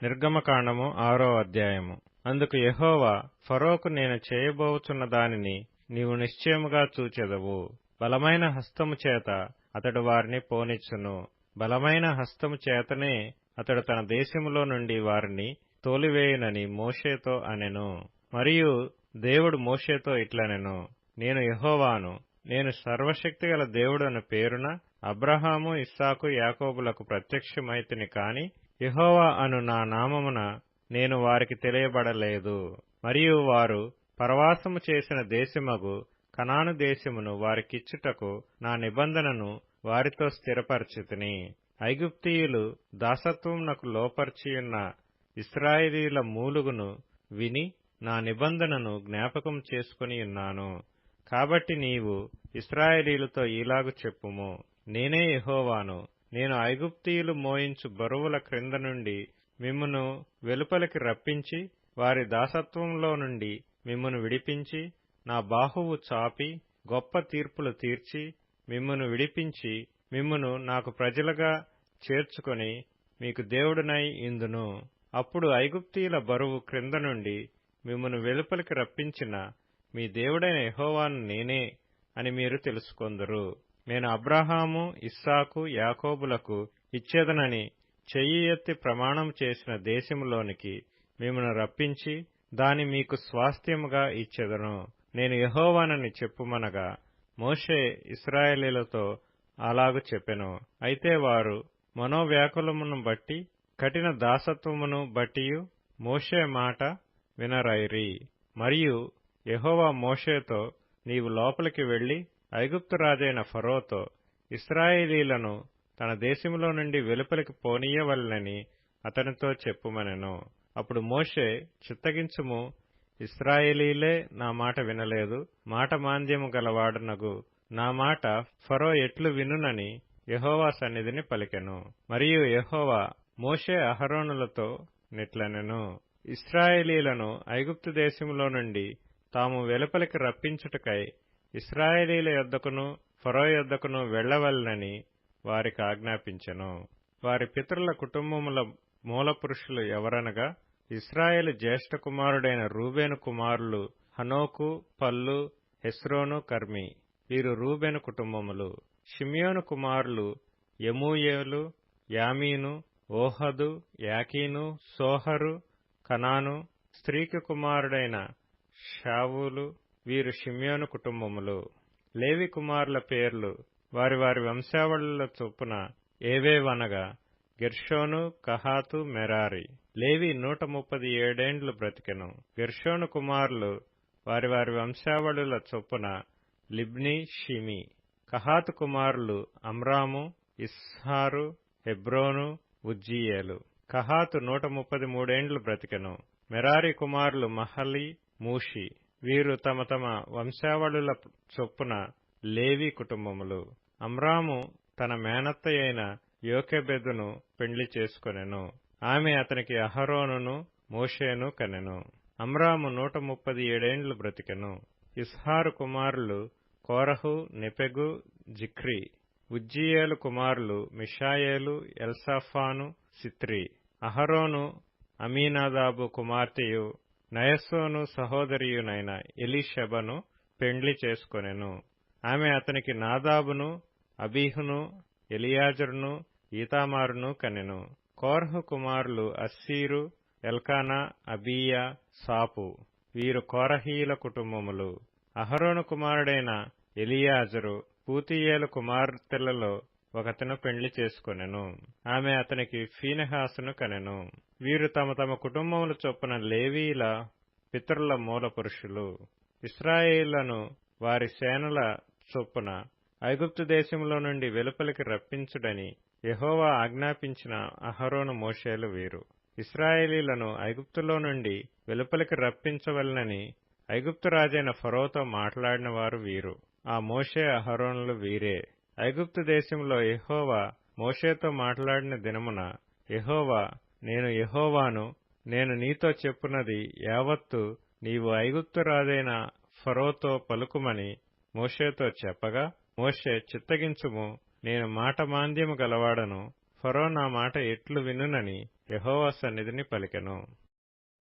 నిర్గమకాండము 6వ అధ్యాయము. అందుకు యెహోవా, ఫరోకు నేను చేయబోచున్న దానిని నీవు నిశ్చయముగా చూచెదవు. బలమైన హస్తము చేత అతడు వారిని పోనిచ్చును. బలమైన హస్తము చేతనే అతడు తన దేశములో నుండి వారిని తోలివేయునని మోషేతో అనెను. మరియు దేవుడు మోషేతో ఇట్లనెను, నేను యెహోవాను, నేను సర్వశక్తిగల దేవుడను పేరున అబ్రహాము, ఇస్సాకు, యాకోబులకు ప్రత్యక్షమైతిని కాని యెహోవా అను నా నామమున నేను వారికి తెలియబడలేదు. మరియు వారు పరవాసము చేసిన దేశమగు కనాను దేశమును వారికిచ్చుటకు నా నిబంధనను వారితో స్థిరపరచితిని. ఐగుప్తీయులు దాసత్వమునకు లోపర్చియున్న ఇశ్రాయేలీయుల మూలుగును విని నా నిబంధనను జ్ఞాపకం చేసుకొనియున్నాను. కాబట్టి నీవు ఇశ్రాయేలీయులతో ఈలాగు చెప్పుము, నేనే యెహోవాను. నేను ఐగుప్తీయులు మోయించు బరువుల క్రింద నుండి మిమ్మును వెలుపలికి రప్పించి వారి దాసత్వంలో నుండి మిమ్మును విడిపించి నా బాహువు చాపి గొప్ప తీర్పులు తీర్చి మిమ్మును విడిపించి మిమ్మును నాకు ప్రజలుగా చేర్చుకొని మీకు దేవుడునై ఇందును. అప్పుడు ఐగుప్తీయుల బరువు క్రింద నుండి మిమ్మును వెలుపలికి రప్పించిన మీ దేవుడైన యెహోవాను నేనే అని మీరు తెలుసుకొందురు. నేను అబ్రహాము, ఇస్సాకు, యాకోబులకు ఇచ్చేదనని చెయ్యి ఎత్తి ప్రమాణం చేసిన దేశములోనికి మిమ్మును రప్పించి దాని మీకు స్వాస్థ్యముగా ఇచ్చెదను. నేను యెహోవానని చెప్పుమనగా మోషే ఇశ్రాయేలీయులతో అలాగు చెప్పెను. అయితే వారు మనోవ్యాకులమును బట్టి కఠిన దాసత్వమును బట్టియు మోషే మాట వినరైరి. మరియు యెహోవా మోషేతో, నీవు లోపలికి వెళ్లి ఐగుప్తు రాజైన ఫరోతో ఇశ్రాయేలీయులను తన దేశములో నుండి వెలుపలికి పోనీయవలెనని అతనితో చెప్పుమనెను. అప్పుడు మోషే, చిత్తగించుము, ఇశ్రాయేలీయులే నా మాట వినలేదు, మాట మాంద్యము గలవాడనగు నా మాట ఫరో ఎట్లు వినునని యెహోవా సన్నిధిని పలికెను. మరియు యెహోవా మోషే అహరోనులతో నిట్లనెను, ఇశ్రాయేలీయులను ఐగుప్తు దేశములో నుండి తాము వెలుపలికి రప్పించుటకై ఇశ్రాయేలీయుల యొద్దకును ఫరో యొద్దకును వెళ్లవలెనని వారికి ఆజ్ఞాపించెను. వారి పితరుల కుటుంబముల మూలపురుషులు ఎవరనగా ఇశ్రాయేలు జ్యేష్ఠ కుమారుడైన రూబేను కుమారులు హనోకు, పల్లు, హెస్రోను, కర్మి. వీరు రూబేను కుటుంబములు. షిమ్యోను కుమారులు యెమూయేలు, యామీను, ఓహదు, యాకీను, సోహరు, కనాను. స్త్రీకి కుమారుడైన షావూలు. వీరు షిమ్యోను కుటుంబములు. లేవి కుమారుల పేర్లు వారి వారి వంశావళుల చొప్పున ఏవేవనగా గెర్షోను, కహాతు, మెరారి. లేవి 137 ఏండ్లు బ్రతికెను. గెర్షోను కుమారులు వారి వారి వంశావళుల చొప్పున లిబ్ని, షిమి. కహాతు కుమారులు అమ్రాము, ఇస్హారు, హెబ్రోను, ఉజ్జీయేలు. కహాతు 133 ఏండ్లు బ్రతికెను. మెరారి కుమారులు మహలి, మూషి. వీరు తమ తమ వంశావళుల చొప్పున లేవి కుటుంబములు. అమ్రాము తన మేనత్త అయిన యోకెబెదును పెండ్లి చేసుకొనెను. ఆమె అతనికి అహరోనును మోషేను కనెను. అమ్రాము 137 ఏండ్లు బ్రతికెను. ఇస్హారు కుమారులు కోరహు, నెపెగు, జిఖ్రి. ఉజ్జీయేలు కుమారులు మిషాయేలు, ఎల్సాఫాను, సిత్రి. అహరోను అమీనాదాబు కుమార్తెయు నయస్సోను సహోదరియునైన ఎలీషెబను పెండ్లి చేసుకొనెను. ఆమె అతనికి నాదాబును, అబీహును, ఎలియాజరును, ఈతామారును కనెను. కోరహు కుమారులు అస్సీరు, ఎల్కానా, అబీయా, సాపు. వీరు కోరహీయుల కుటుంబములు. అహరోను కుమారుడైన ఎలియాజరు పూతీయేలు కుమార్తెలలో ఒకతను పెండ్లి చేసుకొనెను. ఆమె అతనికి ఫీనెహాసును కనెను. వీరు తమ తమ కుటుంబముల చొప్పున లేవీల పితరుల మూల పురుషులు. ఇశ్రాయేలులను వారి సేనల చొప్పున ఐగుప్తు దేశములో నుండి వెలుపలికి రప్పించుడని యెహోవా ఆజ్ఞాపించిన అహరోను, మోషేలు వీరు. ఇశ్రాయేలీయులను ఐగుప్తులో నుండి వెలుపలికి రప్పించవలెనని ఐగుప్తు రాజైన ఫరోతో మాట్లాడిన వారు వీరు. ఆ మోషే, అహరోనులు వీరే. ఐగుప్తు దేశంలో యెహోవా మోషేతో మాట్లాడిన దినమున యెహోవా, నేను యెహోవాను, నేను నీతో చెప్పున్నది యావత్తు నీవు ఐగుప్తు రాజైన ఫరోతో పలుకుమని మోషేతో చెప్పగా, మోషే, చిత్తగించుము, నేను మాట మాంద్యము గలవాడను, ఫరో నా మాట ఎట్లు వినునని యెహోవా సన్నిధిని పలికెను.